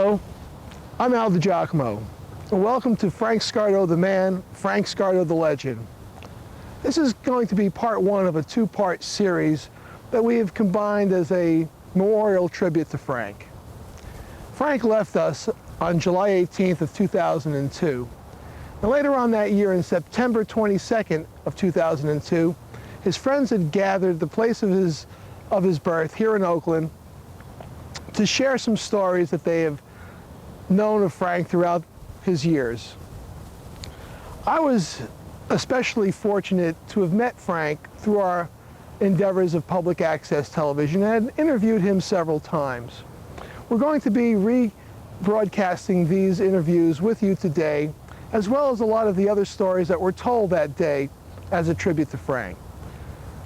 Hello, I'm Al DiGiacomo, and welcome to Frank Scardo the man, Frank Scardo the legend. This is going to be part one of a two-part series that we have combined as a memorial tribute to Frank. Frank left us on July 18th of 2002. And later on that year, in September 22nd of 2002, his friends had gathered at the place of his birth here in Oakland to share some stories that they have known of Frank throughout his years. I was especially fortunate to have met Frank through our endeavors of public access television and had interviewed him several times. We're going to be rebroadcasting these interviews with you today, as well as a lot of the other stories that were told that day as a tribute to Frank.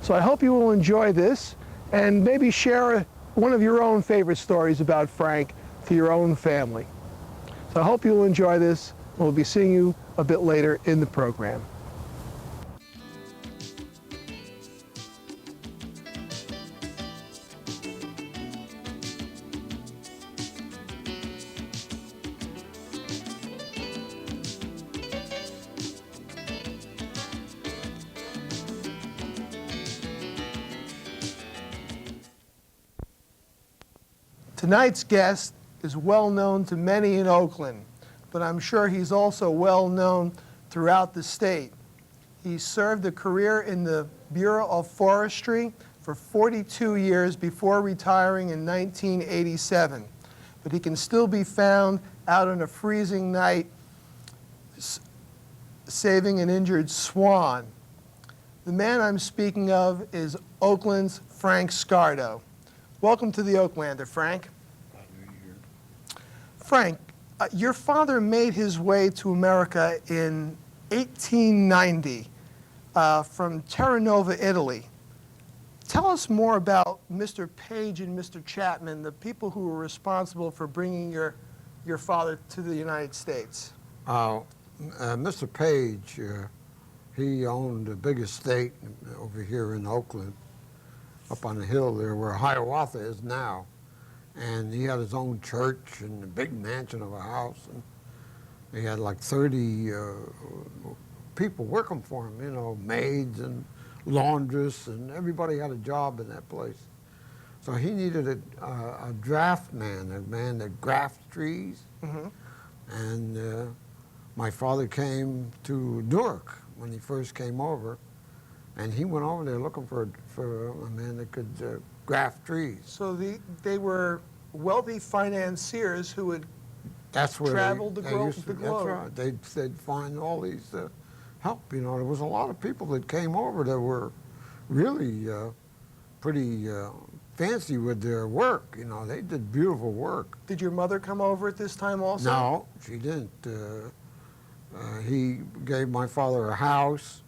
So I hope you will enjoy this and maybe share one of your own favorite stories about Frank to your own family. So I hope you'll enjoy this. We'll be seeing you a bit later in the program. Tonight's guest is well known to many in Oakland, but I'm sure he's also well known throughout the state. He served a career in the Bureau of Forestry for 42 years before retiring in 1987. But he can still be found out on a freezing night saving an injured swan. The man I'm speaking of is Oakland's Frank Scardo. Welcome to the Oaklander, Frank. Frank, your father made his way to America in 1890 from Terranova, Italy. Tell us more about Mr. Page and Mr. Chapman, the people who were responsible for bringing your father to the United States. Mr. Page, he owned a big estate over here in Oakland, up on the hill there where Hiawatha is now. And he had his own church and a big mansion of a house. And he had like 30 people working for him, you know, maids and laundress, and everybody had a job in that place. So he needed a draft man, a man that grafts trees. Mm-hmm. And my father came to Newark when he first came over. And he went over there looking for a man that could graft trees. So they were wealthy financiers who had traveled the globe. That's right. They'd find all these help. You know, there was a lot of people that came over that were really pretty fancy with their work. You know, they did beautiful work. Did your mother come over at this time also? No, she didn't. He gave my father a house.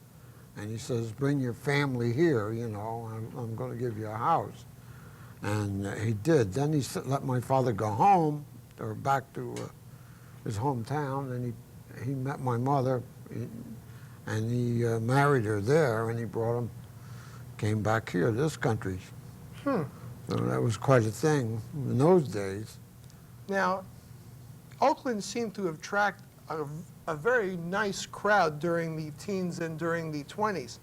And he says, bring your family here, you know, I'm going to give you a house. And he did. Then he let my father go home, or back to his hometown, and he met my mother, and he married her there, and he came back here, this country. So that was quite a thing in those days. Now, Oakland seemed to have attracted a very nice crowd during the teens and during the 20s.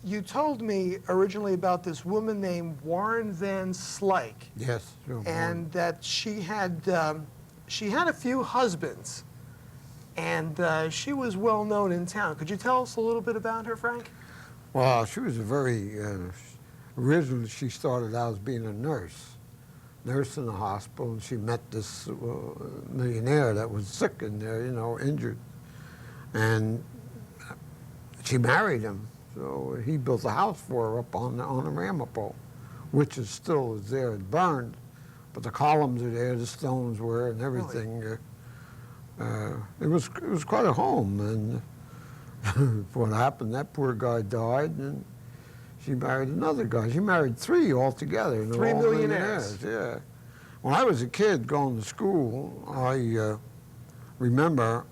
You told me originally about this woman named Warren Van Slyke. Yes, sure. And that she had a few husbands, and she was well known in town. Could you tell us a little bit about her, Frank? Well, she was a very, originally she started out as being a nurse in the hospital, and she met this millionaire that was sick in there, you know, injured. And she married him. So he built a house for her up on the Ramapo, which is still there. It burned, but the columns are there, the stones were, and everything. Really? It was quite a home. And what happened, that poor guy died, and she married another guy. She married three altogether. Three millionaires. Yeah. When I was a kid going to school, I remember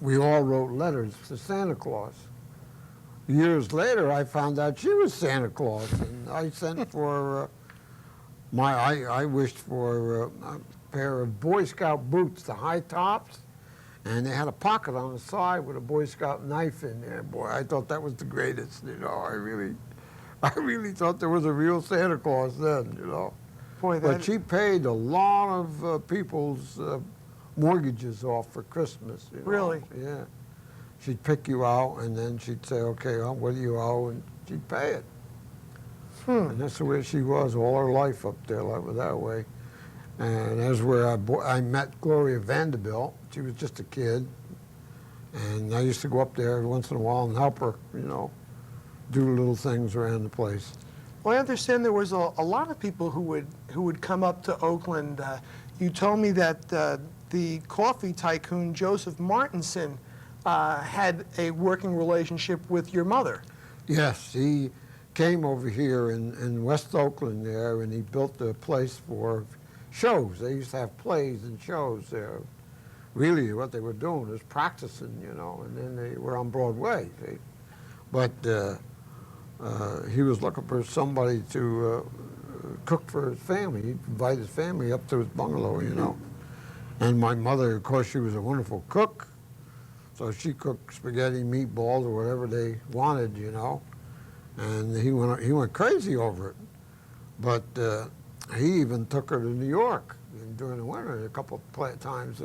we all wrote letters to Santa Claus. Years later, I found out she was Santa Claus, and I sent for I wished for pair of Boy Scout boots, the high tops, and they had a pocket on the side with a Boy Scout knife in there. Boy, I thought that was the greatest, you know. I really thought there was a real Santa Claus then, you know. Boy, But she paid a lot of people's mortgages off for Christmas. You know? Really? Yeah. She'd pick you out, and then she'd say, okay, well, what do you owe? And she'd pay it. And that's the way she was all her life up there, like that way. And that's where I met Gloria Vanderbilt. She was just a kid. And I used to go up there every once in a while and help her, you know, do little things around the place. Well, I understand there was a lot of people who would come up to Oakland. You told me that the coffee tycoon Joseph Martinson had a working relationship with your mother. Yes, he came over here in West Oakland there, and he built a place for shows. They used to have plays and shows there. Really, what they were doing was practicing, you know, and then they were on Broadway. See? But he was looking for somebody to cook for his family. He'd invite his family up to his bungalow, you know. And my mother, of course, she was a wonderful cook, so she cooked spaghetti, meatballs, or whatever they wanted, you know. And he went crazy over it. But he even took her to New York during the winter a couple of times,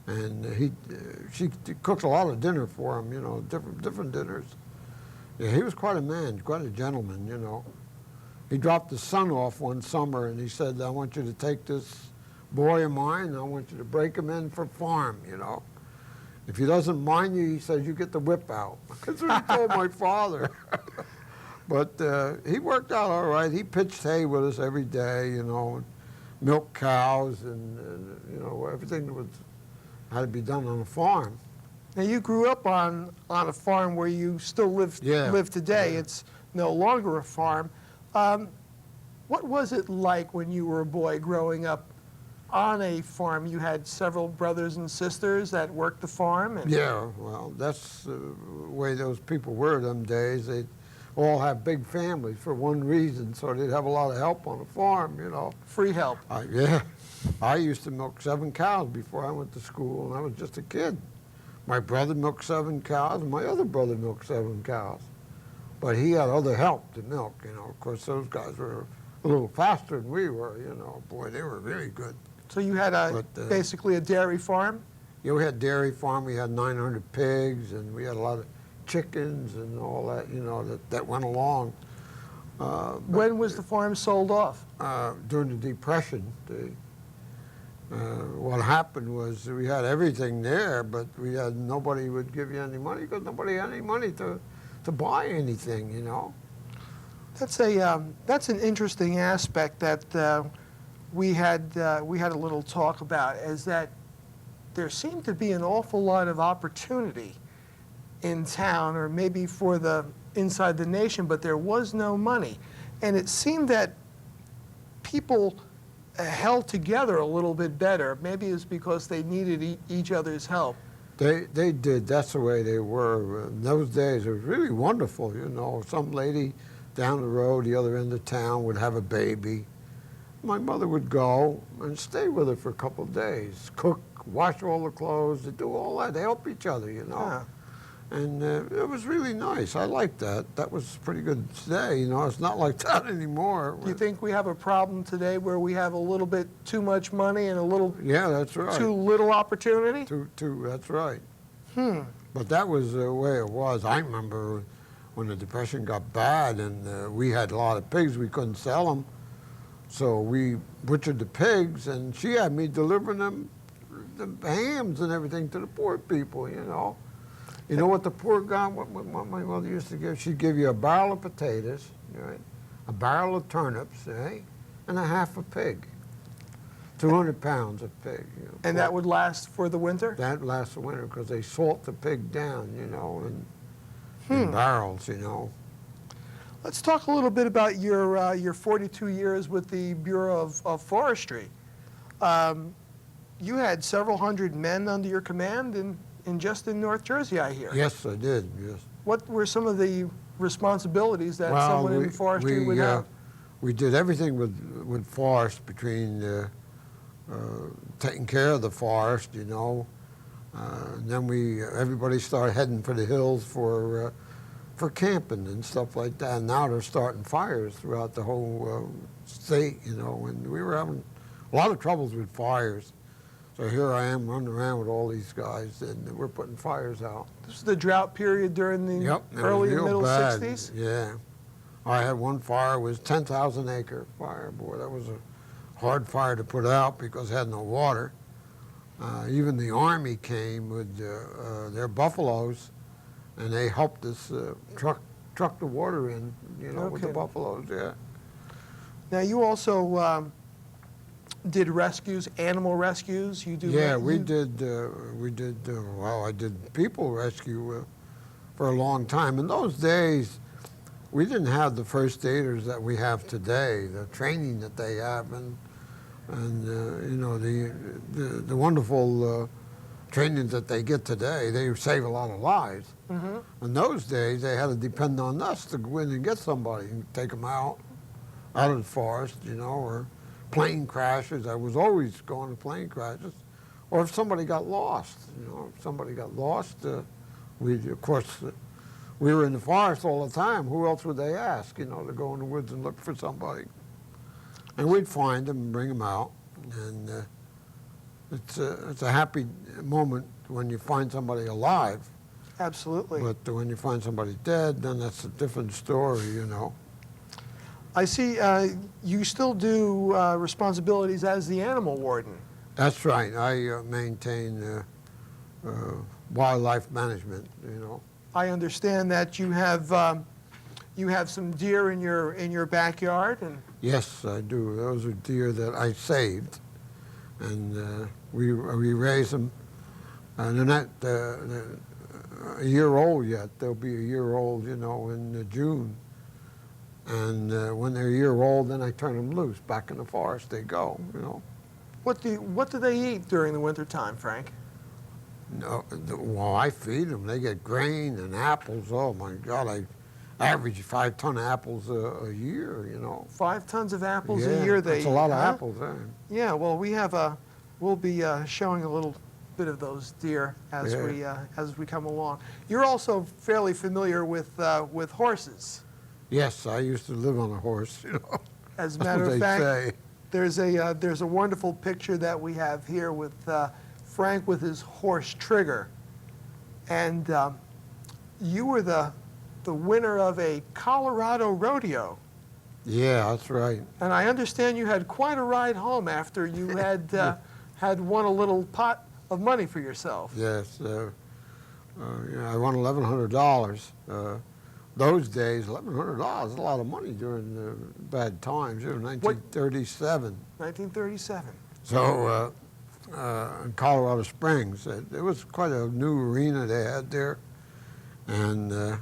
and she cooked a lot of dinner for him, you know, different dinners. Yeah, he was quite a man, quite a gentleman, you know. He dropped his son off one summer, and he said, I want you to take this boy of mine, and I want you to break him in for farm, you know. If he doesn't mind you, he says, you get the whip out. That's what he told my father. But he worked out all right. He pitched hay with us every day, you know, and milked cows, and you know, everything that had to be done on a farm. Now, you grew up on a farm where you still live today. Yeah. It's no longer a farm. What was it like when you were a boy growing up on a farm? You had several brothers and sisters that worked the farm? And Yeah, well, that's the way those people were them days. They'd all have big families for one reason, so they'd have a lot of help on the farm, you know. free help. Yeah. I used to milk 7 cows before I went to school, and I was just a kid. My brother milked 7 cows, and my other brother milked 7 cows. But he had other help to milk, you know. Of course, those guys were a little faster than we were, you know. Boy, they were really good. So you had basically a dairy farm? Yeah, we had dairy farm. We had 900 pigs, and we had a lot of chickens and all that, you know, that went along. When was the farm sold off? During the Depression. What happened was we had everything there, but nobody would give you any money because nobody had any money to buy anything, you know. That's an interesting aspect that we had a little talk about, is that there seemed to be an awful lot of opportunity in town, or maybe for the inside the nation, but there was no money, and it seemed that people held together a little bit better. Maybe it's because they needed each other's help. They did. That's the way they were. In those days, it was really wonderful, you know. Some lady down the road, the other end of town, would have a baby. My mother would go and stay with her for a couple of days, cook, wash all the clothes, to do all that, to help each other, you know. Yeah. And it was really nice. I liked that. That was pretty good today, you know. It's not like that anymore. Do you think we have a problem today where we have a little bit too much money and a little Yeah, that's right. too little opportunity? That's right. But that was the way it was. I remember when the Depression got bad and we had a lot of pigs, we couldn't sell them. So we butchered the pigs, and she had me delivering them, the hams and everything, to the poor people, you know. You know what the poor guy, what my mother used to give? She'd give you a barrel of potatoes, right? A barrel of turnips, and a half a pig. 200 pounds of pig. You know, And that would last for the winter? That lasts the winter because they salt the pig down, you know, in barrels, you know. Let's talk a little bit about your 42 years with the Bureau of Forestry. You had several hundred men under your command in just in North Jersey, I hear. Yes, I did, yes. What were some of the responsibilities that someone in forestry would have? We did everything with forest between taking care of the forest, you know. And then everybody started heading for the hills for camping and stuff like that. And now they're starting fires throughout the whole state, you know. And we were having a lot of troubles with fires. So here I am running around with all these guys, and we're putting fires out. This is the drought period during the early and middle 60s? Yeah. I had one fire, it was 10,000 acre fire. Boy, that was a hard fire to put out because it had no water. Even the Army came with their buffaloes, and they helped us truck the water in, you know, with the buffaloes, yeah. Now, you also did rescues, animal rescues. You do. Yeah, we did. Well, I did people rescue for a long time. In those days, we didn't have the first aiders that we have today. The training that they have, and you know, the wonderful training that they get today. They save a lot of lives. Mm-hmm. In those days, they had to depend on us to go in and get somebody and take them out of the forest, you know, or plane crashes. I was always going to plane crashes. Or if somebody got lost, you know, if somebody got lost, of course, we were in the forest all the time. Who else would they ask, you know, to go in the woods and look for somebody? And we'd find them and bring them out. And it's a happy moment when you find somebody alive. Absolutely. But when you find somebody dead, then that's a different story, you know. I see you still do responsibilities as the animal warden. That's right. I maintain wildlife management, you know. I understand that you have some deer in your backyard, and yes, I do. Those are deer that I saved, and we raise them. And they're not a year old yet. They'll be a year old, you know, in June. And when they're a year old, then I turn them loose. Back in the forest they go, you know. What do they eat during the winter time, Frank? No, well, I feed them. They get grain and apples. Oh my God, I average 5 tons of apples a year, you know. 5 tons of apples a year they eat. That's a lot of apples, eh? Yeah, well, we'll be showing a little bit of those deer as we come along. You're also fairly familiar with horses. Yes, I used to live on a horse, you know. As a matter of fact, there's a wonderful picture that we have here with Frank with his horse Trigger, and you were the winner of a Colorado rodeo. Yeah, that's right. And I understand you had quite a ride home after you had won a little pot of money for yourself. Yes, yeah, I won $1,100. Those days, $1,100 is a lot of money during the bad times. It was 1937. 1937. So in Colorado Springs, it was quite a new arena they had there, and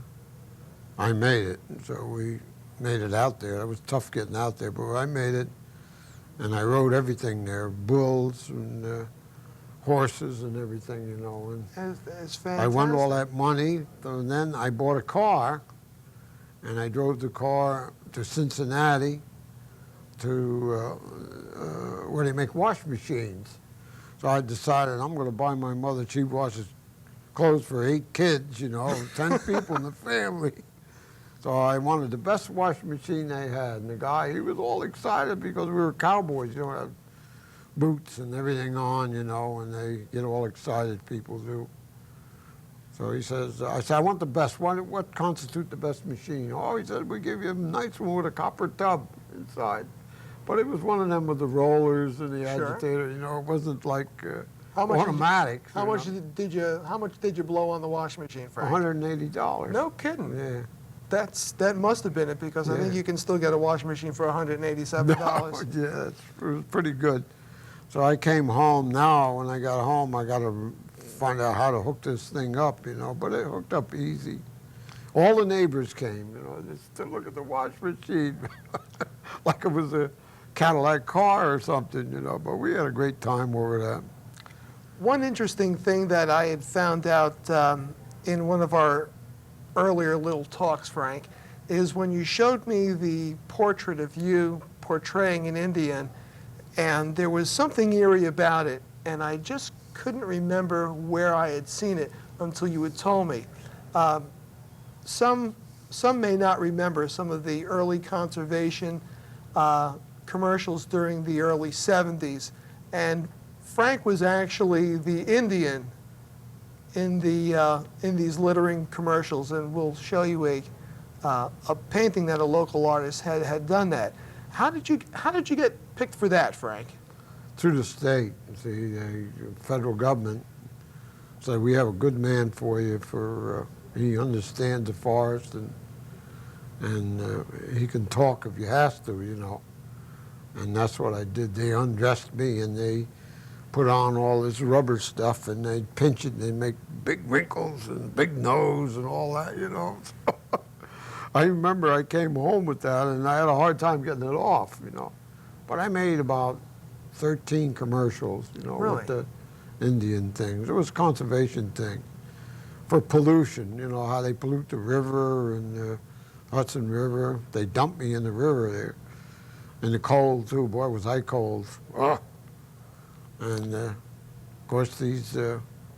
I made it. So we made it out there. It was tough getting out there, but I made it, and I rode everything there, bulls and horses and everything, you know. And it's fantastic. I won all that money, and then I bought a car, and I drove the car to Cincinnati to where they make wash machines. So I decided I'm going to buy my mother, she washes clothes for 8 kids, you know, 10 people in the family. So I wanted the best washing machine they had. And the guy, he was all excited because we were cowboys, you know, have boots and everything on, you know, and they get all excited, people do. So he says, I said, I want the best one. What constitutes the best machine? Oh, he said, we give you a nice one with a copper tub inside. But it was one of them with the rollers and the agitator, you know, it wasn't like automatic. How much did you blow on the washing machine, Frank? $180. No kidding. Yeah. That must have been it, because I think you can still get a washing machine for $187. No, yeah, it was pretty good. So I came home. Now, when I got home, I got to find out how to hook this thing up, you know, but it hooked up easy. All the neighbors came, you know, just to look at the washing machine, like it was a Cadillac car or something, you know, but we had a great time over that. One interesting thing that I had found out in one of our earlier little talks, Frank, is when you showed me the portrait of you portraying an Indian, and there was something eerie about it, and I just couldn't remember where I had seen it until you had told me. Um, some may not remember some of the early conservation commercials during the early 70s, and Frank was actually the Indian in these littering commercials, and we'll show you a painting that a local artist had done that. How did you get picked for that, Frank? Through the state, see, the federal government said, we have a good man for you for, he understands the forest and he can talk if you have to, you know. And that's what I did. They undressed me and they put on all this rubber stuff and they'd pinch it and they'd make big wrinkles and big nose and all that, you know. I remember I came home with that and I had a hard time getting it off, you know. But I made about 13 commercials, you know, Really? with the Indian things. It was a conservation thing for pollution, you know, how they pollute the river and the Hudson River. They dumped me in the river there. In the cold, too. Boy, was I cold. Oh. And, of course, these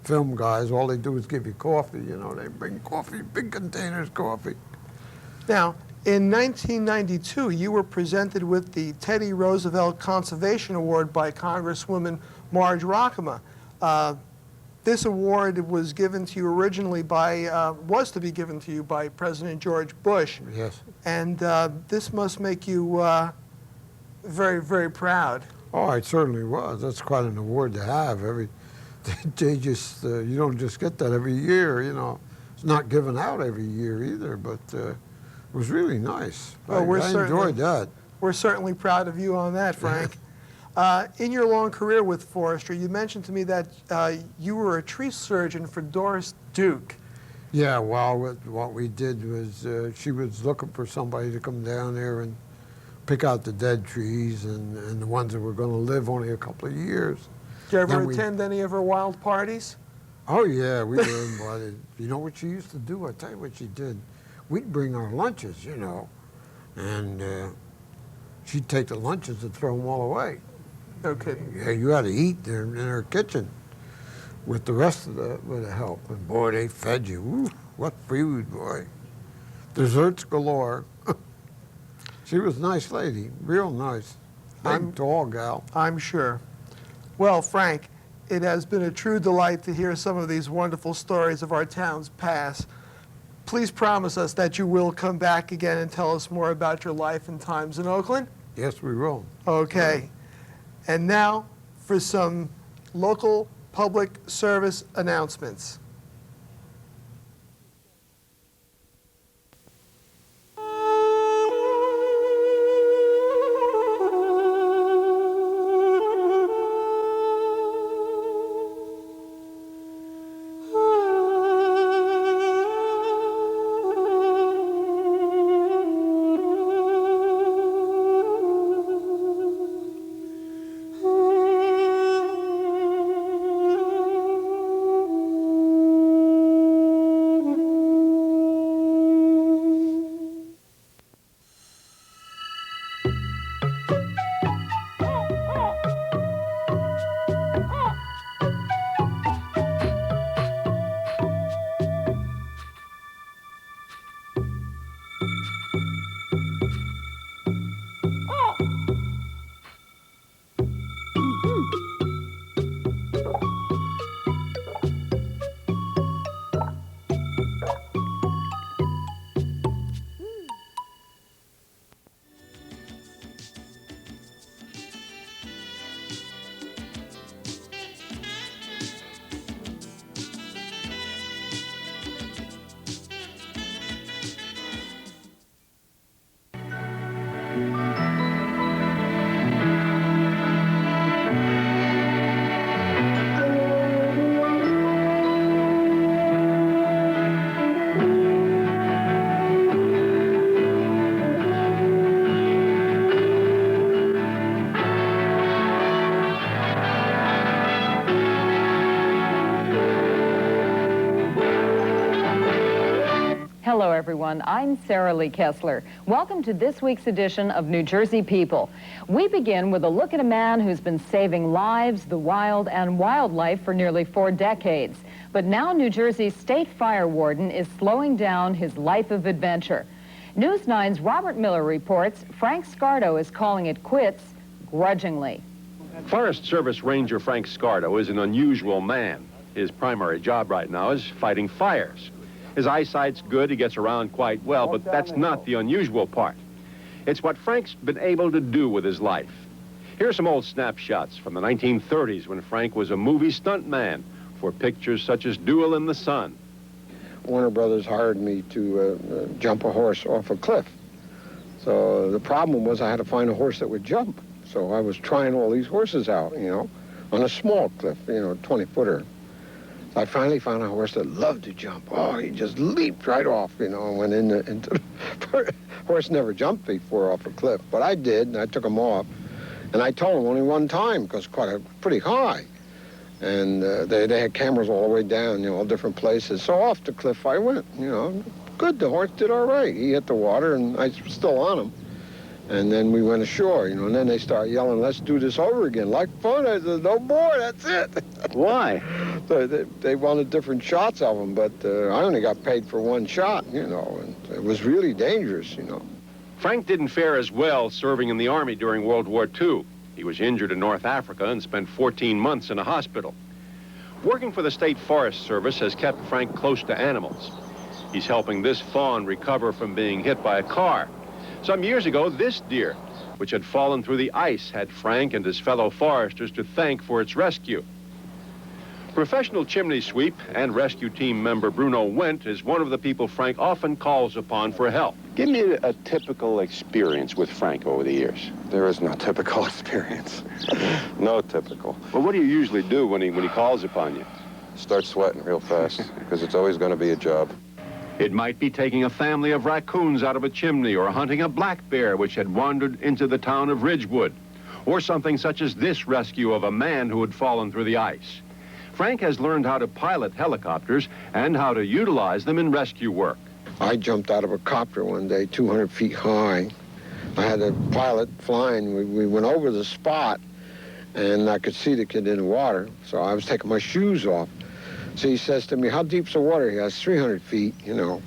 film guys, all they do is give you coffee, you know. They bring coffee, big containers of coffee. Now, in 1992, you were presented with the Teddy Roosevelt Conservation Award by Congresswoman Marge Rockema. This award was given to you originally was to be given to you by President George Bush. Yes. And this must make you very, very proud. Oh, it certainly was. That's quite an award to have. They just, you don't just get that every year, you know. It's not given out every year either, but it was really nice. Well, I enjoyed that. We're certainly proud of you on that, Frank. In your long career with forestry, you mentioned to me that you were a tree surgeon for Doris Duke. Yeah, well, what we did was she was looking for somebody to come down there and pick out the dead trees and the ones that were going to live only a couple of years. Did you ever attend any of her wild parties? Oh, yeah, we were invited. You know what she used to do? I'll tell you what she did. We'd bring our lunches, you know, and she'd take the lunches and throw them all away. No kidding. Yeah, you had to eat there in her kitchen with the rest of the help. And boy, they fed you. Ooh, what food, boy. Desserts galore. She was a nice lady, real nice. Big, tall gal. I'm sure. Well, Frank, it has been a true delight to hear some of these wonderful stories of our town's past. Please promise us that you will come back again and tell us more about your life and times in Oakland. Yes, we will. Okay. And now for some local public service announcements. Hello, everyone. I'm Sarah Lee Kessler. Welcome to this week's edition of New Jersey People. We begin with a look at a man who's been saving lives, the wild, and wildlife for nearly 4 decades. But now New Jersey's state fire warden is slowing down his life of adventure. News 9's Robert Miller reports Frank Scardo is calling it quits grudgingly. Forest Service Ranger Frank Scardo is an unusual man. His primary job right now is fighting fires. His eyesight's good, he gets around quite well, but that's not the unusual part. It's what Frank's been able to do with his life. Here are some old snapshots from the 1930s when Frank was a movie stuntman for pictures such as Duel in the Sun. Warner Brothers hired me to jump a horse off a cliff. So the problem was I had to find a horse that would jump. So I was trying all these horses out, on a small cliff, 20-footer. I finally found a horse that loved to jump. Oh, he just leaped right off, and went into the... Horse never jumped before off a cliff, but I did, and I took him off. And I told him only one time, because pretty high. And they had cameras all the way down, all different places. So off the cliff I went, Good, the horse did all right. He hit the water, and I was still on him. And then we went ashore, and then they start yelling, let's do this over again. Like fun. I said, no more, that's it. Why? They wanted different shots of them, but I only got paid for one shot, and it was really dangerous, Frank didn't fare as well serving in the Army during World War II. He was injured in North Africa and spent 14 months in a hospital. Working for the State Forest Service has kept Frank close to animals. He's helping this fawn recover from being hit by a car. Some years ago, this deer, which had fallen through the ice, had Frank and his fellow foresters to thank for its rescue. Professional chimney sweep and rescue team member Bruno Wendt is one of the people Frank often calls upon for help. Give me a typical experience with Frank over the years. There is no typical experience. No typical. Well, what do you usually do when he calls upon you? Start sweating real fast, because it's always going to be a job. It might be taking a family of raccoons out of a chimney or hunting a black bear which had wandered into the town of Ridgewood, or something such as this rescue of a man who had fallen through the ice. Frank has learned how to pilot helicopters and how to utilize them in rescue work. I jumped out of a copter one day, 200 feet high. I had a pilot flying. We went over the spot, and I could see the kid in the water, so I was taking my shoes off. So he says to me, how deep's the water? He has 300 feet, So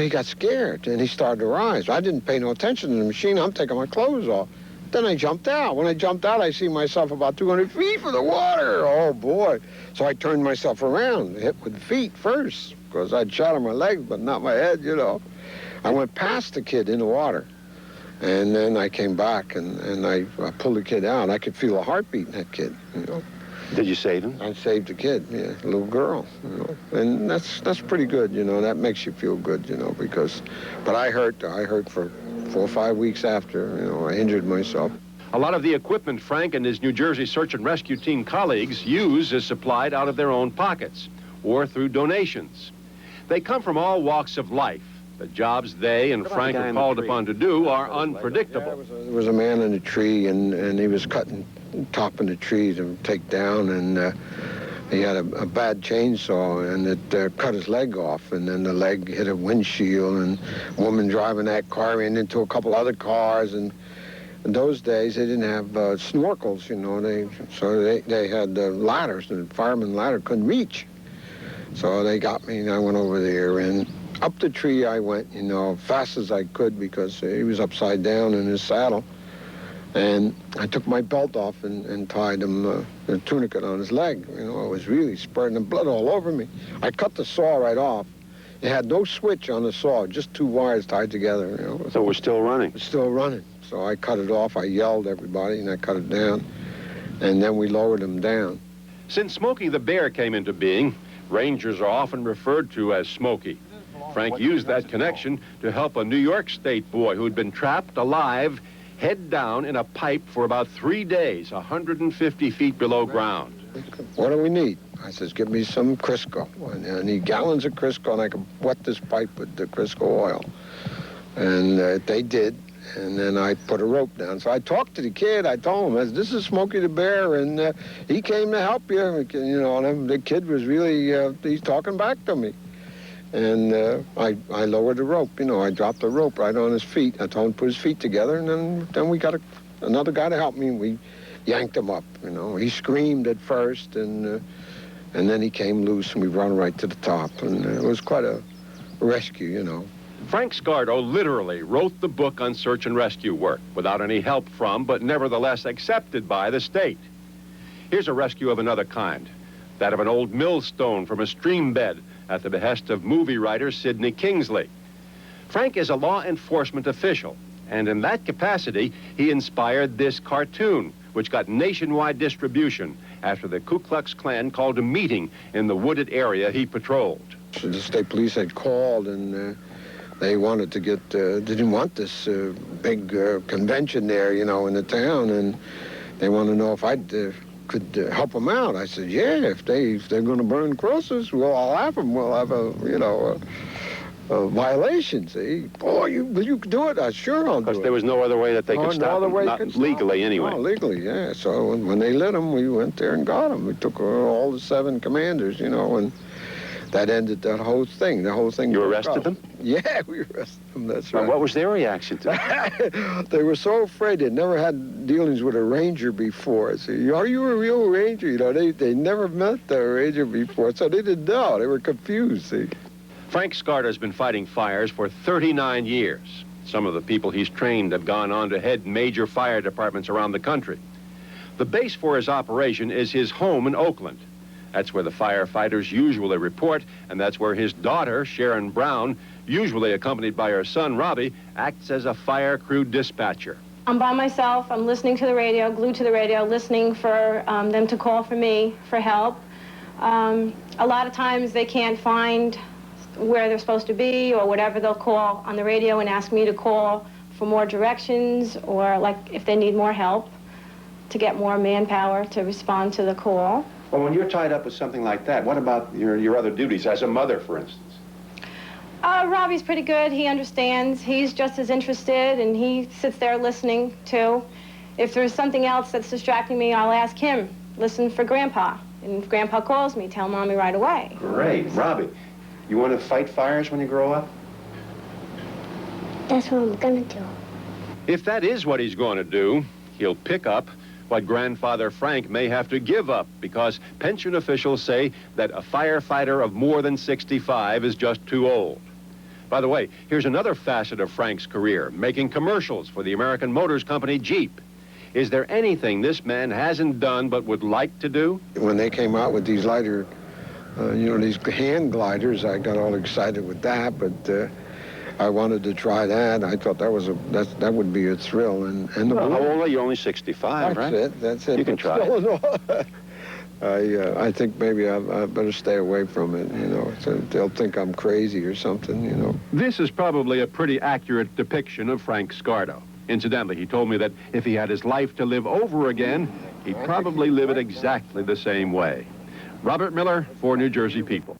he got scared, and he started to rise. I didn't pay no attention to the machine. I'm taking my clothes off. Then I jumped out. When I jumped out, I see myself about 200 feet from the water. Oh, boy. So I turned myself around, hit with the feet first, because I'd shot on my legs, but not my head, I went past the kid in the water. And then I came back, and I pulled the kid out. I could feel a heartbeat in that kid, Did you save him? I saved a kid, a little girl, and that's pretty good, that makes you feel good, because, but I hurt for 4 or 5 weeks after, I injured myself. A lot of the equipment Frank and his New Jersey Search and Rescue Team colleagues use is supplied out of their own pockets or through donations. They come from all walks of life. The jobs they and Frank are called upon to do are unpredictable. There was a man in a tree, and he was cutting top of the tree to take down, and he had a bad chainsaw, and it cut his leg off, and then the leg hit a windshield, and a woman driving that car ran into a couple other cars, and in those days they didn't have snorkels, so they had ladders, and the fireman ladder couldn't reach. So they got me, and I went over there, and up the tree I went, fast as I could, because he was upside down in his saddle. And I took my belt off and tied him a tourniquet on his leg. I was really spurting the blood all over me. I cut the saw right off. It had no switch on the saw, just 2 wires tied together. So we're still running? It's still running. So I cut it off. I yelled at everybody, and I cut it down. And then we lowered him down. Since Smokey the Bear came into being, rangers are often referred to as Smokey. Frank used that connection to help a New York State boy who'd been trapped alive, head down in a pipe for about 3 days, 150 feet below ground. What do we need? I says, give me some Crisco. I need gallons of Crisco, and I can wet this pipe with the Crisco oil. And they did, and then I put a rope down. So I talked to the kid. I told him, this is Smokey the Bear, and he came to help you. And the kid was really, he's talking back to me. And I lowered the rope. You know, I dropped the rope right on his feet. I told him to put his feet together, and then we got another guy to help me, and we yanked him up. You know, he screamed at first, and then he came loose, and we brought him right to the top. And it was quite a rescue, you know. Frank Scardo literally wrote the book on search and rescue work without any help from, but nevertheless accepted by the state. Here's a rescue of another kind, that of an old millstone from a stream bed at the behest of movie writer Sidney Kingsley. Frank is a law enforcement official, and in that capacity, he inspired this cartoon, which got nationwide distribution after the Ku Klux Klan called a meeting in the wooded area he patrolled. So the state police had called, and they wanted to get, they didn't want this big convention there, you know, in the town, and they wanted to know if I could help them out. I said, yeah, if they're going to burn crosses, well, I'll have them. We'll have a violation, see? Oh, you do it? Sure, I'll do it. Because there was no other way that they could stop them, not legally anyway. No, legally, yeah. So when they lit them, we went there and got them. We took all the 7 commanders, you know, and that ended that whole thing. The whole thing. You arrested them? Yeah, we arrested them, that's right. And what was their reaction to it? They were so afraid. They'd never had dealings with a ranger before. See, are you a real ranger? You know, they never met a ranger before, so they didn't know. They were confused, see. Frank Scardo has been fighting fires for 39 years. Some of the people he's trained have gone on to head major fire departments around the country. The base for his operation is his home in Oakland. That's where the firefighters usually report, and that's where his daughter, Sharon Brown, usually accompanied by her son, Robbie, acts as a fire crew dispatcher. I'm by myself. I'm listening to the radio, glued to the radio, listening for them to call for me for help. A lot of times they can't find where they're supposed to be or whatever. They'll call on the radio and ask me to call for more directions, or like if they need more help to get more manpower to respond to the call. Well, when you're tied up with something like that, what about your other duties as a mother, for instance? Robbie's pretty good. He understands. He's just as interested, and he sits there listening, too. If there's something else that's distracting me, I'll ask him, listen for Grandpa. And if Grandpa calls me, tell Mommy right away. Great. Robbie, you want to fight fires when you grow up? That's what I'm gonna do. If that is what he's going to do, he'll pick up what Grandfather Frank may have to give up, because pension officials say that a firefighter of more than 65 is just too old. By the way, here's another facet of Frank's career, making commercials for the American Motors Company Jeep. Is there anything this man hasn't done but would like to do? When they came out with these lighter, these hand gliders, I got all excited with that, but I wanted to try that. I thought that would be a thrill. And well, how old are you? Only 65, right? That's it. You can try it. I think maybe I better stay away from it, you know. So they'll think I'm crazy or something, you know. This is probably a pretty accurate depiction of Frank Scardo. Incidentally, he told me that if he had his life to live over again, he'd probably live it exactly the same way. Robert Miller for New Jersey People.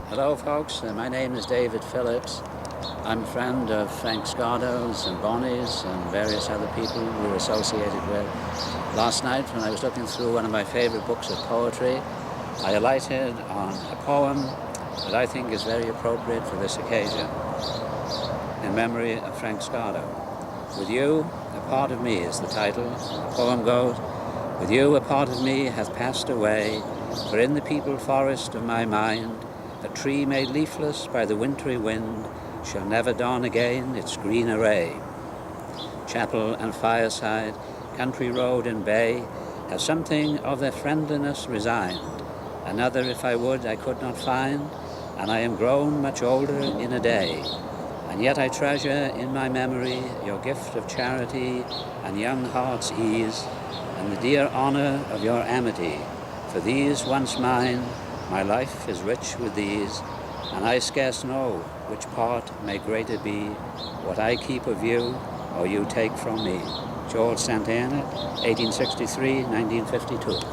Hello, folks. My name is David Phillips. I'm a friend of Frank Scardo's and Bonnie's and various other people we're associated with. Last night, when I was looking through one of my favorite books of poetry, I alighted on a poem that I think is very appropriate for this occasion, in memory of Frank Scardo. With you, a part of me is the title. The poem goes, with you, a part of me hath passed away, for in the peopled forest of my mind, a tree made leafless by the wintry wind shall never don again its green array. Chapel and fireside, country road and bay have something of their friendliness resigned. Another, if I would, I could not find, and I am grown much older in a day. And yet I treasure in my memory your gift of charity and young heart's ease, and the dear honor of your amity. For these once mine, my life is rich with these, and I scarce know which part may greater be, what I keep of you, or you take from me. George Santana, 1863-1952.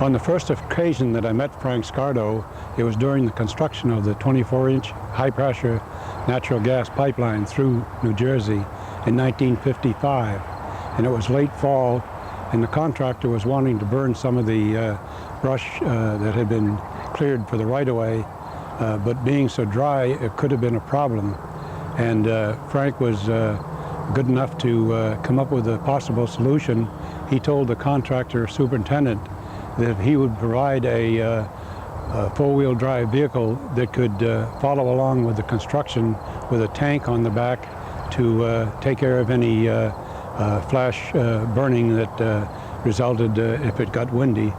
On the first occasion that I met Frank Scardo, it was during the construction of the 24-inch high-pressure natural gas pipeline through New Jersey in 1955. And it was late fall, and the contractor was wanting to burn some of the brush that had been cleared for the right-of-way, but being so dry, it could have been a problem. And Frank was good enough to come up with a possible solution. He told the contractor superintendent that he would provide a four-wheel drive vehicle that could follow along with the construction with a tank on the back to take care of any flash burning that resulted if it got windy.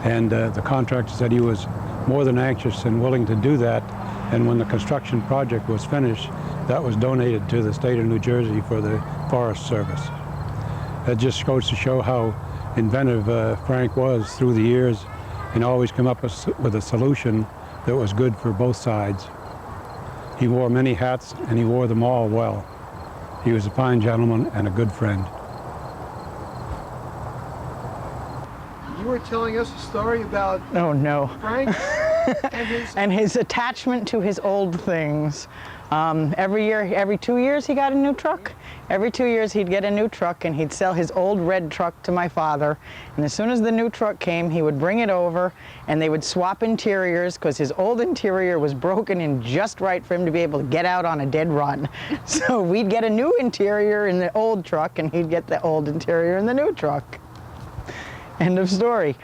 And the contractor said he was more than anxious and willing to do that. And when the construction project was finished, that was donated to the state of New Jersey for the Forest Service. That just goes to show how inventive Frank was through the years, and always come up with a solution that was good for both sides. He wore many hats, and he wore them all well. He was a fine gentleman and a good friend. You were telling us a story about Oh no. Frank And his attachment to his old things. Every 2 years he got a new truck. Every 2 years he'd get a new truck, and he'd sell his old red truck to my father. And as soon as the new truck came, he would bring it over, and they would swap interiors, because his old interior was broken in just right for him to be able to get out on a dead run. So we'd get a new interior in the old truck, and he'd get the old interior in the new truck. End of story.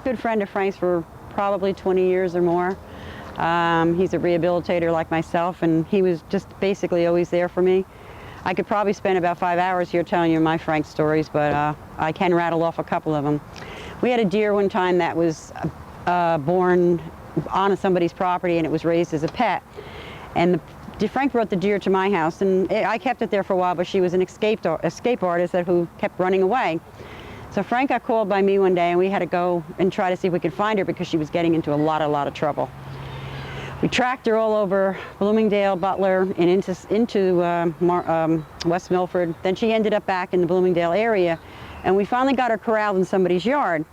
Good friend of Frank's for probably 20 years or more. He's a rehabilitator like myself, and he was just basically always there for me. I could probably spend about 5 hours here telling you my Frank stories, but I can rattle off a couple of them. We had a deer one time that was born on somebody's property, and it was raised as a pet. And Frank brought the deer to my house, and I kept it there for a while, but she was an escape artist who kept running away. So Frank got called by me one day, and we had to go and try to see if we could find her, because she was getting into a lot of trouble. We tracked her all over Bloomingdale, Butler, and into West Milford. Then she ended up back in the Bloomingdale area, and we finally got her corralled in somebody's yard.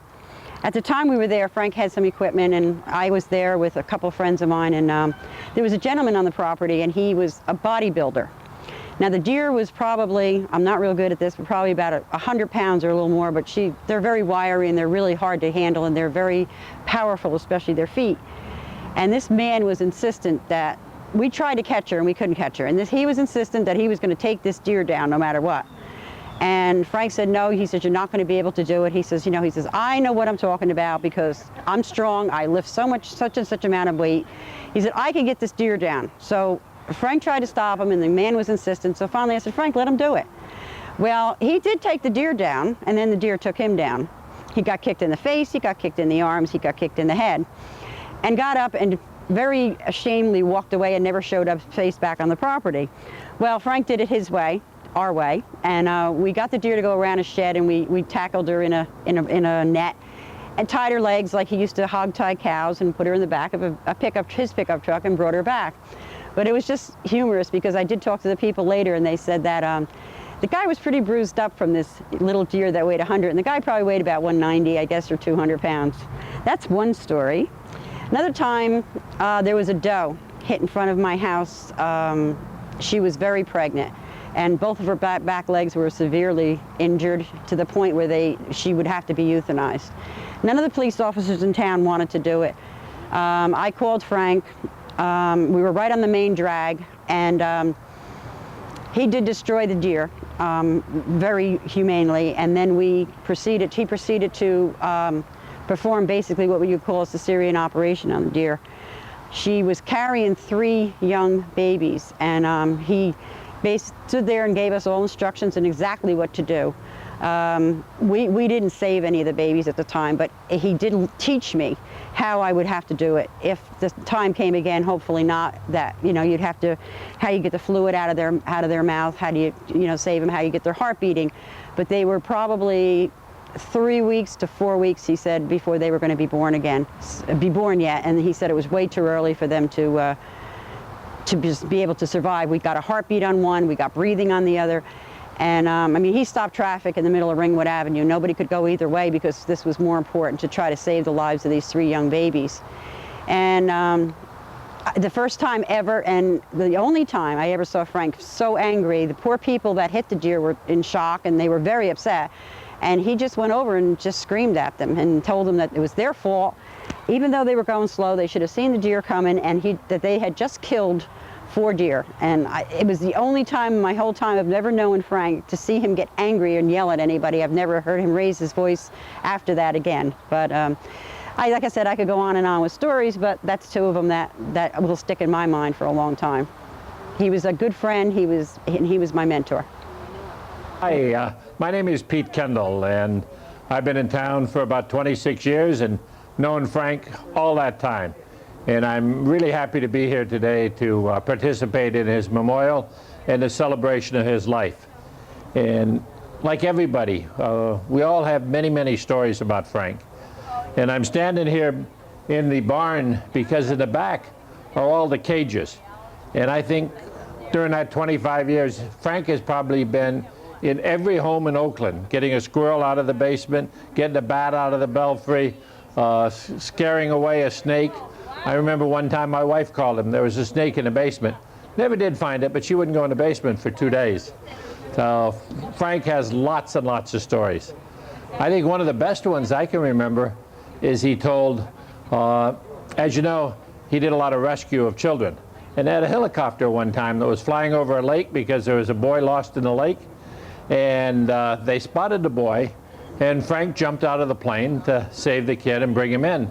At the time we were there, Frank had some equipment, and I was there with a couple of friends of mine, and there was a gentleman on the property, and he was a bodybuilder. Now the deer was probably, I'm not real good at this, but probably about 100 pounds or a little more, but they're very wiry, and they're really hard to handle, and they're very powerful, especially their feet. And this man was insistent that we tried to catch her, and we couldn't catch her. And he was insistent that he was going to take this deer down no matter what. And Frank said, no, he said, you're not going to be able to do it. He says, I know what I'm talking about, because I'm strong. I lift such and such amount of weight. He said, I can get this deer down. So Frank tried to stop him, and the man was insistent. So finally I said, Frank, let him do it. Well, he did take the deer down, and then the deer took him down. He got kicked in the face, he got kicked in the arms, he got kicked in the head, and got up and very ashamedly walked away and never showed up face back on the property. Well, Frank did it his way, our way, and we got the deer to go around a shed, and we tackled her in a net and tied her legs like he used to hog tie cows, and put her in the back of his pickup truck, and brought her back. But it was just humorous, because I did talk to the people later, and they said that the guy was pretty bruised up from this little deer that weighed 100, and the guy probably weighed about 190, I guess, or 200 pounds. That's one story. Another time, there was a doe hit in front of my house. She was very pregnant. and both of her back legs were severely injured to the point where she would have to be euthanized. None of the police officers in town wanted to do it. I called Frank. We were right on the main drag, and he did destroy the deer very humanely, and then he proceeded to perform basically what you would call a cesarean operation on the deer. She was carrying 3 young babies, and he stood there and gave us all instructions on exactly what to do. We didn't save any of the babies at the time, but he did teach me how I would have to do it. If the time came again, hopefully not, that, you'd have to, how you get the fluid out of their mouth, how do you, save them, how you get their heart beating. But they were probably 3 weeks to 4 weeks, he said, before they were going to be born yet. And he said it was way too early for them to just be able to survive. We got a heartbeat on one, we got breathing on the other. And I mean, he stopped traffic in the middle of Ringwood Avenue. Nobody could go either way because this was more important to try to save the lives of these 3 young babies. And the first time ever, and the only time I ever saw Frank so angry, the poor people that hit the deer were in shock and they were very upset. And he just went over and just screamed at them and told them that it was their fault. Even though they were going slow, they should have seen the deer coming, and that they had just killed 4 deer. And it was the only time in my whole time I've never known Frank to see him get angry and yell at anybody. I've never heard him raise his voice after that again. But like I said, I could go on and on with stories, but that's 2 of them that will stick in my mind for a long time. He was a good friend. He was my mentor. Hi, my name is Pete Kendall, and I've been in town for about 26 years and known Frank all that time. And I'm really happy to be here today to participate in his memorial and the celebration of his life. And like everybody, we all have many, many stories about Frank. And I'm standing here in the barn because in the back are all the cages. And I think during that 25 years, Frank has probably been in every home in Oakland, getting a squirrel out of the basement, getting a bat out of the belfry, scaring away a snake. I remember one time my wife called him. There was a snake in the basement. Never did find it, but she wouldn't go in the basement for 2 days. So Frank has lots and lots of stories. I think one of the best ones I can remember is he told, as you know, he did a lot of rescue of children. And they had a helicopter one time that was flying over a lake because there was a boy lost in the lake. And they spotted the boy, and Frank jumped out of the plane to save the kid and bring him in.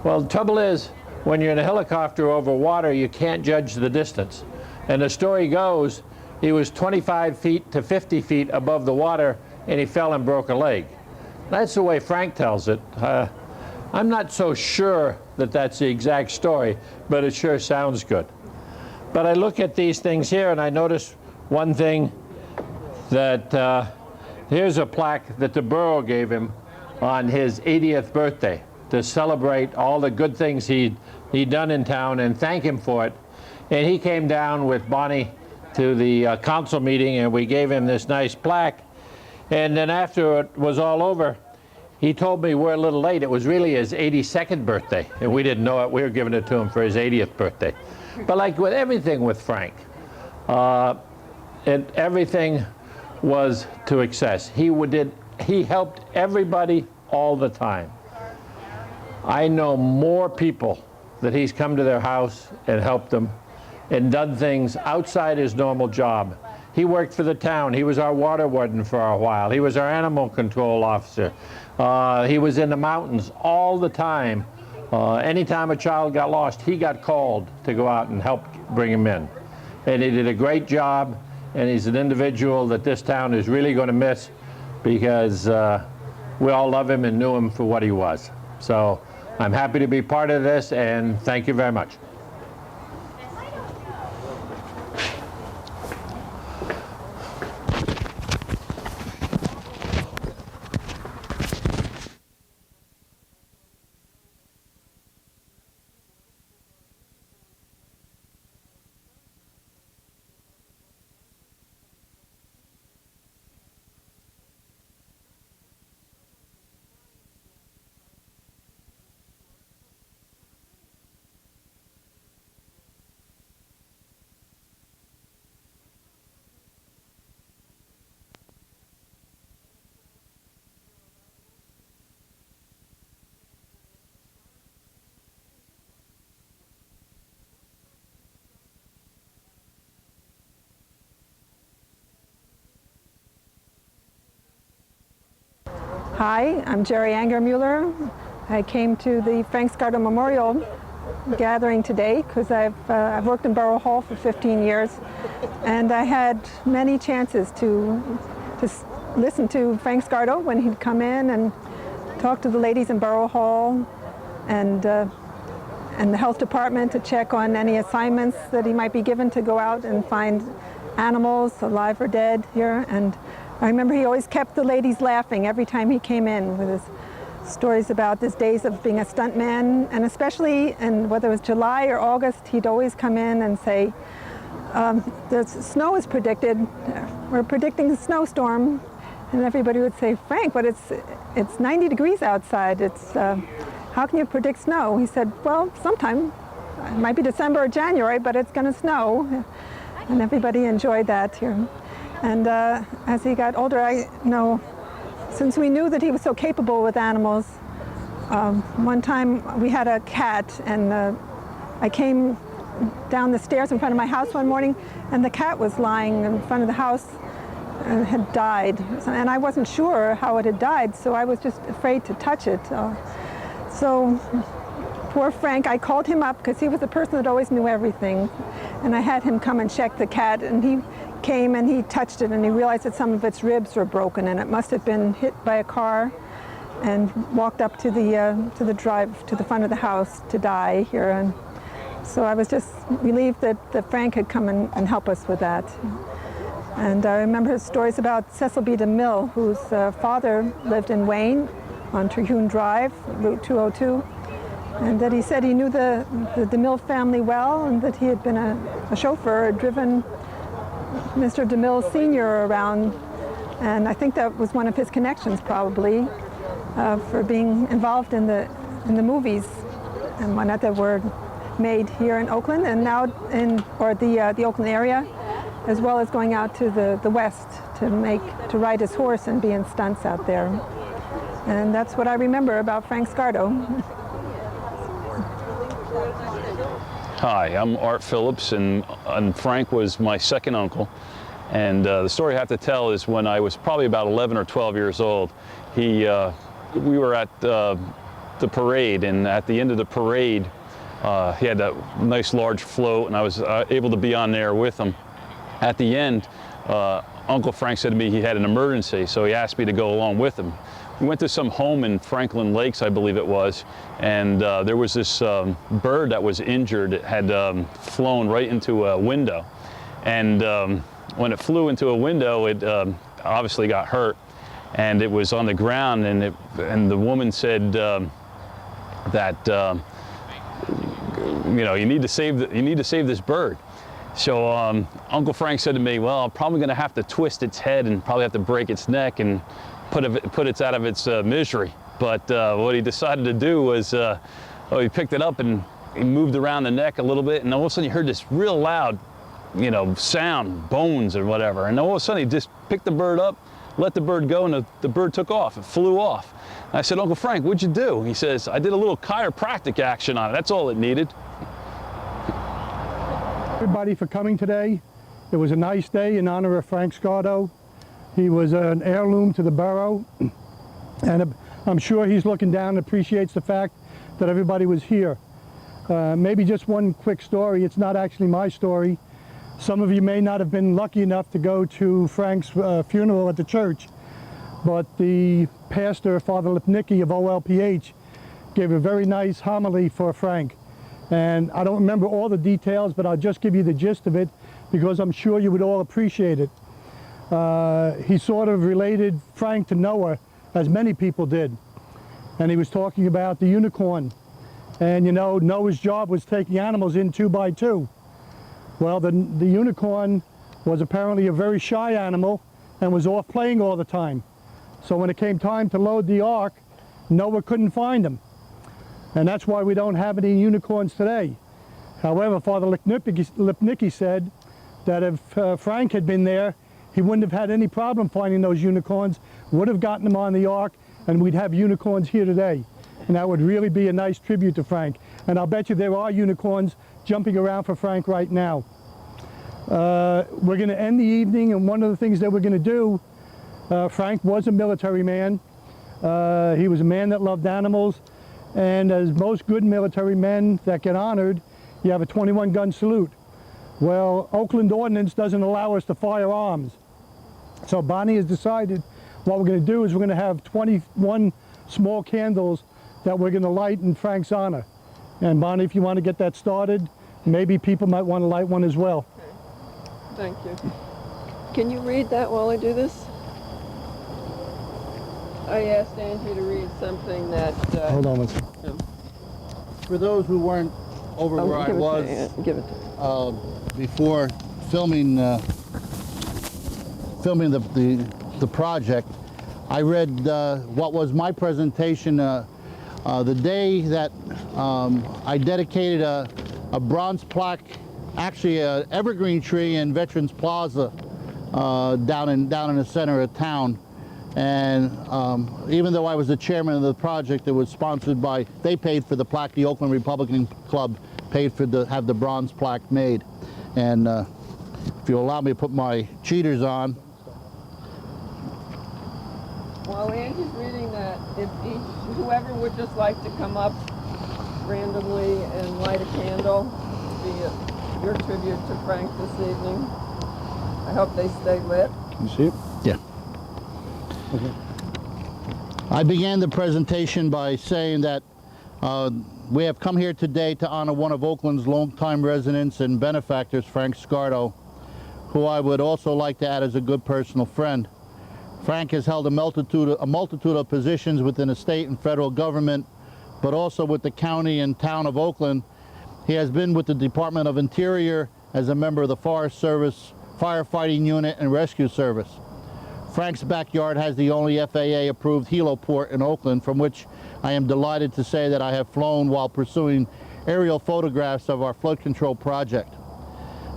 Well, the trouble is, when you're in a helicopter over water, you can't judge the distance. And the story goes, he was 25 feet to 50 feet above the water, and he fell and broke a leg. That's the way Frank tells it. I'm not so sure that that's the exact story, but it sure sounds good. But I look at these things here, and I notice one thing, that here's a plaque that the borough gave him on his 80th birthday to celebrate all the good things he'd done in town and thank him for it. And he came down with Bonnie to the council meeting, and we gave him this nice plaque. And then after it was all over, he told me we're a little late. It was really his 82nd birthday, and we didn't know it. We were giving it to him for his 80th birthday. But like with everything with Frank, everything was to excess. He helped everybody all the time. I know more people that he's come to their house and helped them and done things outside his normal job. He worked for the town. He was our water warden for a while. He was our animal control officer. He was in the mountains all the time. Anytime a child got lost, he got called to go out and help bring him in. And he did a great job. And he's an individual that this town is really going to miss because we all love him and knew him for what he was. So I'm happy to be part of this, and thank you very much. Hi, I'm Jerry Angermuller. I came to the Frank Scardo Memorial gathering today because I've worked in Borough Hall for 15 years, and I had many chances to listen to Frank Scardo when he'd come in and talk to the ladies in Borough Hall and the health department to check on any assignments that he might be given to go out and find animals, alive or dead, here. And I remember he always kept the ladies laughing every time he came in with his stories about his days of being a stuntman, and especially, and whether it was July or August, he'd always come in and say, the snow is predicted, we're predicting a snowstorm, and everybody would say, Frank, but it's 90 degrees outside, how can you predict snow? He said, well, sometime, it might be December or January, but it's going to snow, and everybody enjoyed that here. And as he got older, since we knew that he was so capable with animals, one time we had a cat, and I came down the stairs in front of my house one morning, and the cat was lying in front of the house and had died. And I wasn't sure how it had died, so I was just afraid to touch it. So poor Frank, I called him up because he was the person that always knew everything. And I had him come and check the cat, and he came and he touched it, and he realized that some of its ribs were broken, and it must have been hit by a car, and walked up to the drive to the front of the house to die here. And so I was just relieved that Frank had come and help us with that. And I remember his stories about Cecil B. DeMille, whose father lived in Wayne on Terhune Drive, Route 202, and that he said he knew the DeMille family well, and that he had been a chauffeur, had driven Mr. DeMille Sr. around, and I think that was one of his connections probably for being involved in the movies and whatnot that were made here in Oakland and now in the Oakland area, as well as going out to the west to ride his horse and be in stunts out there. And that's what I remember about Frank Scardo. Hi, I'm Art Phillips, and Frank was my second uncle. And the story I have to tell is when I was probably about 11 or 12 years old, we were at the parade, and at the end of the parade, he had that nice large float, and I was able to be on there with him. At the end, Uncle Frank said to me he had an emergency, so he asked me to go along with him. We went to some home in Franklin Lakes, I believe it was, and there was this bird that was injured. It had flown right into a window, and when it flew into a window, it obviously got hurt, and it was on the ground, and the woman said that you need to save this bird. So Uncle Frank said to me, well, I'm probably going to have to twist its head and probably have to break its neck and put it out of its misery. But what he decided to do was he picked it up and he moved around the neck a little bit, and all of a sudden you heard this real loud sound, bones or whatever, and all of a sudden he just picked the bird up, let the bird go, and the bird took off. It flew off. And I said, Uncle Frank, what'd you do? He says, I did a little chiropractic action on it. That's all it needed. Everybody for coming today. It was a nice day in honor of Frank Scardo. He was an heirloom to the borough, and I'm sure he's looking down and appreciates the fact that everybody was here. Maybe just one quick story. It's not actually my story. Some of you may not have been lucky enough to go to Frank's funeral at the church, but the pastor, Father Lipnicki of OLPH, gave a very nice homily for Frank. And I don't remember all the details, but I'll just give you the gist of it because I'm sure you would all appreciate it. He sort of related Frank to Noah, as many people did. And he was talking about the unicorn. And Noah's job was taking animals in 2 by 2. Well, the unicorn was apparently a very shy animal and was off playing all the time. So when it came time to load the ark, Noah couldn't find him. And that's why we don't have any unicorns today. However, Father Lipnicki said that if Frank had been there, he wouldn't have had any problem finding those unicorns, would have gotten them on the ark, and we'd have unicorns here today. And that would really be a nice tribute to Frank. And I'll bet you there are unicorns jumping around for Frank right now. We're going to end the evening, and one of the things that we're going to do, Frank was a military man. He was a man that loved animals, and as most good military men that get honored, you have a 21-gun salute. Well, Oakland ordinance doesn't allow us to fire arms. So Bonnie has decided what we're going to do is we're going to have 21 small candles that we're going to light in Frank's honor. And Bonnie, if you want to get that started, maybe people might want to light one as well. Okay. Thank you. Can you read that while I do this? I asked Angie to read something that... Hold on one second. For those who weren't over where I was before filming the project, I read what was my presentation the day that I dedicated a bronze plaque, actually an evergreen tree in Veterans Plaza down in the center of town. And even though I was the chairman of the project, it was sponsored by, they paid for the plaque, the Oakland Republican Club paid for have the bronze plaque made. And if you'll allow me to put my cheaters on. While Angie's reading that, if whoever would just like to come up randomly and light a candle, be your tribute to Frank this evening. I hope they stay lit. Can you see it? Yeah. Okay. I began the presentation by saying that we have come here today to honor one of Oakland's longtime residents and benefactors, Frank Scardo, who I would also like to add as a good personal friend. Frank has held a multitude of positions within the state and federal government, but also with the county and town of Oakland. He has been with the Department of Interior as a member of the Forest Service, Firefighting Unit, and Rescue Service. Frank's backyard has the only FAA-approved heliport in Oakland, from which I am delighted to say that I have flown while pursuing aerial photographs of our flood control project.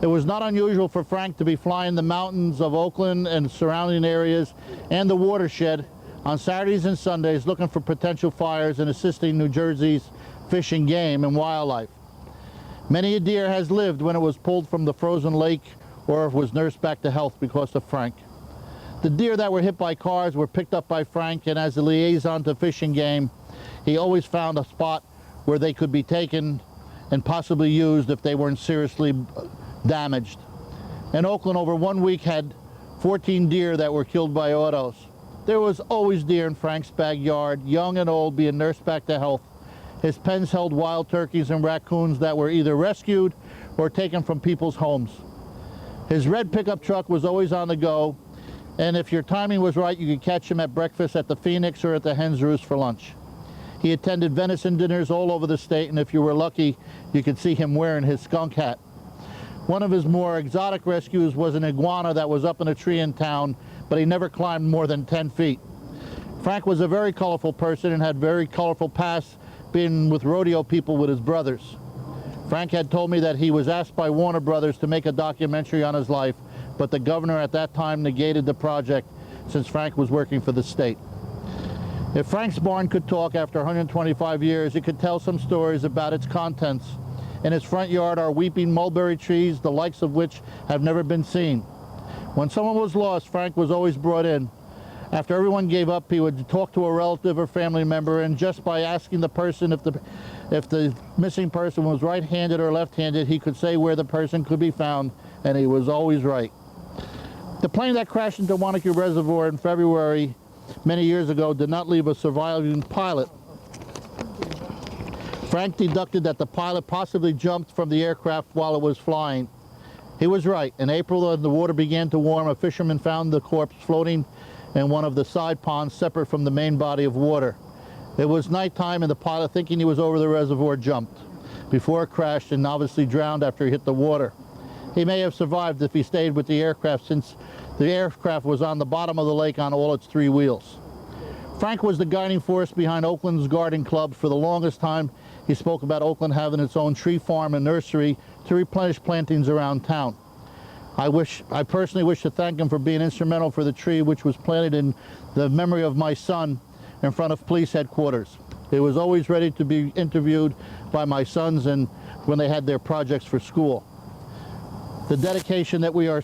It was not unusual for Frank to be flying the mountains of Oakland and surrounding areas and the watershed on Saturdays and Sundays looking for potential fires and assisting New Jersey's fish and game and wildlife. Many a deer has lived when it was pulled from the frozen lake or was nursed back to health because of Frank. The deer that were hit by cars were picked up by Frank, and as a liaison to fish and game, he always found a spot where they could be taken and possibly used if they weren't seriously damaged. In Oakland, over 1 week had 14 deer that were killed by autos. There was always deer in Frank's backyard, young and old, being nursed back to health. His pens held wild turkeys and raccoons that were either rescued or taken from people's homes. His red pickup truck was always on the go, and if your timing was right, you could catch him at breakfast at the Phoenix or at the Hen's Roost for lunch. He attended venison dinners all over the state, and if you were lucky, you could see him wearing his skunk hat. One of his more exotic rescues was an iguana that was up in a tree in town, but he never climbed more than 10 feet. Frank was a very colorful person and had very colorful past, being with rodeo people with his brothers. Frank had told me that he was asked by Warner Brothers to make a documentary on his life, but the governor at that time negated the project since Frank was working for the state. If Frank's barn could talk after 125 years, it could tell some stories about its contents. In his front yard are weeping mulberry trees, the likes of which have never been seen. When someone was lost, Frank was always brought in. After everyone gave up, he would talk to a relative or family member, and just by asking the person if the missing person was right-handed or left-handed, he could say where the person could be found, and he was always right. The plane that crashed into Wanakee Reservoir in February many years ago did not leave a surviving pilot. Frank deducted that the pilot possibly jumped from the aircraft while it was flying. He was right. In April, when the water began to warm, a fisherman found the corpse floating in one of the side ponds separate from the main body of water. It was nighttime, and the pilot, thinking he was over the reservoir, jumped before it crashed and obviously drowned after he hit the water. He may have survived if he stayed with the aircraft, since the aircraft was on the bottom of the lake on all its 3 wheels. Frank was the guiding force behind Oakland's Garden Club. For the longest time, he spoke about Oakland having its own tree farm and nursery to replenish plantings around town. I personally wish to thank him for being instrumental for the tree which was planted in the memory of my son in front of police headquarters. It was always ready to be interviewed by my sons and when they had their projects for school. The dedication that we are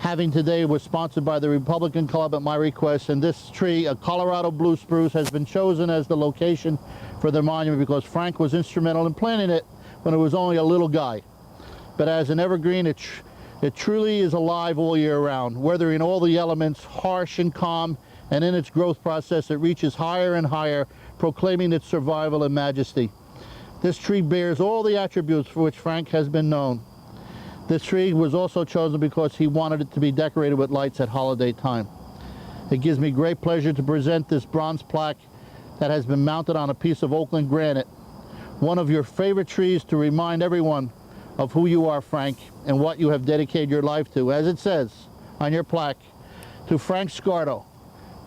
having today was sponsored by the Republican Club at my request, and this tree, a Colorado blue spruce, has been chosen as the location for the monument because Frank was instrumental in planting it when it was only a little guy. But as an evergreen, it truly is alive all year round, weathering all the elements, harsh and calm, and in its growth process it reaches higher and higher, proclaiming its survival and majesty. This tree bears all the attributes for which Frank has been known. This tree was also chosen because he wanted it to be decorated with lights at holiday time. It gives me great pleasure to present this bronze plaque that has been mounted on a piece of Oakland granite, one of your favorite trees to remind everyone of who you are, Frank, and what you have dedicated your life to. As it says on your plaque, to Frank Scardo,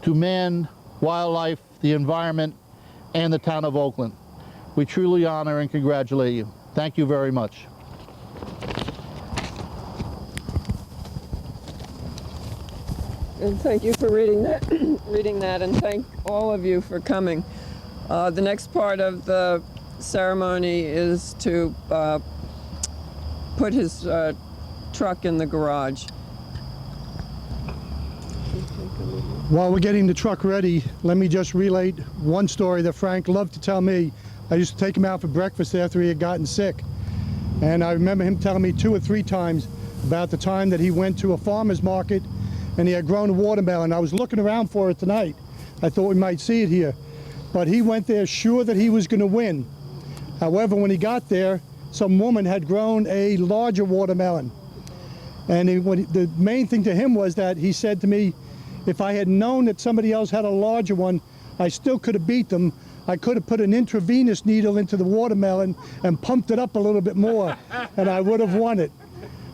to man, wildlife, the environment, and the town of Oakland. We truly honor and congratulate you. Thank you very much. And thank you for reading that, and thank all of you for coming. The next part of the ceremony is to put his truck in the garage. While we're getting the truck ready, let me just relate one story that Frank loved to tell me. I used to take him out for breakfast after he had gotten sick. And I remember him telling me 2 or 3 times about the time that he went to a farmer's market and he had grown a watermelon. I was looking around for it tonight. I thought we might see it here. But he went there sure that he was going to win. However, when he got there, some woman had grown a larger watermelon. And the main thing to him was that he said to me, if I had known that somebody else had a larger one, I still could have beat them. I could have put an intravenous needle into the watermelon and pumped it up a little bit more, and I would have won it.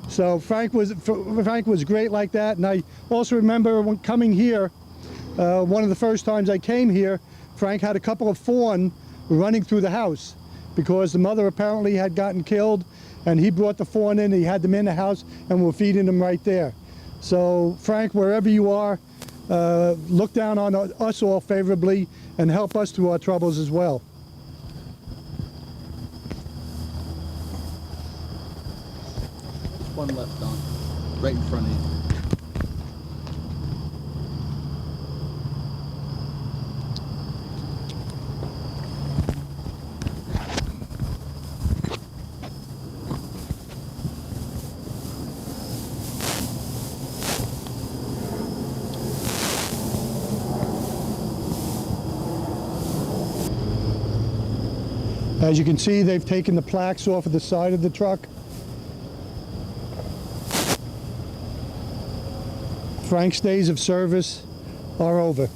So Frank was great like that. And I also remember when coming here, one of the first times I came here, Frank had a couple of fawn running through the house because the mother apparently had gotten killed, and he brought the fawn in, he had them in the house, and we're feeding them right there. So Frank, wherever you are, look down on us all favorably and help us through our troubles as well. One left, Don, right in front of you. As you can see, they've taken the plaques off of the side of the truck. Frank's days of service are over.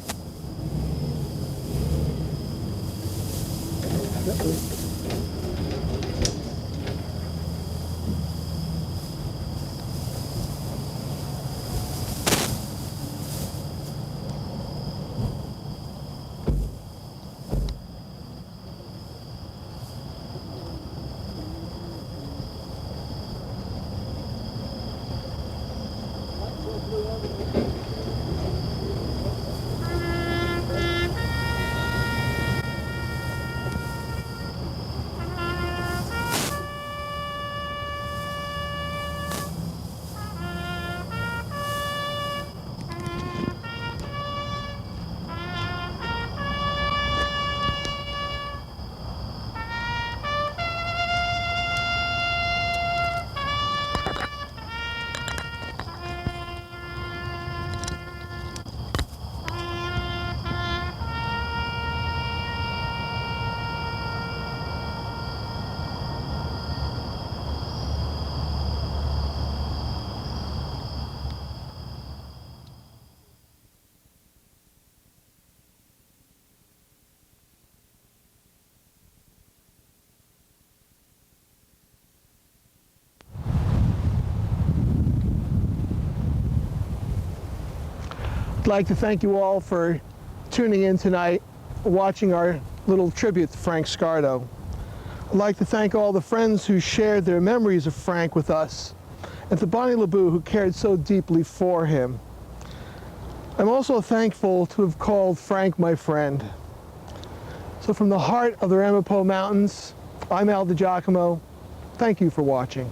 I'd like to thank you all for tuning in tonight, watching our little tribute to Frank Scardo. I'd like to thank all the friends who shared their memories of Frank with us, and to Bonnie LeBou, who cared so deeply for him. I'm also thankful to have called Frank my friend. So from the heart of the Ramapo Mountains, I'm Al DiGiacomo. Thank you for watching.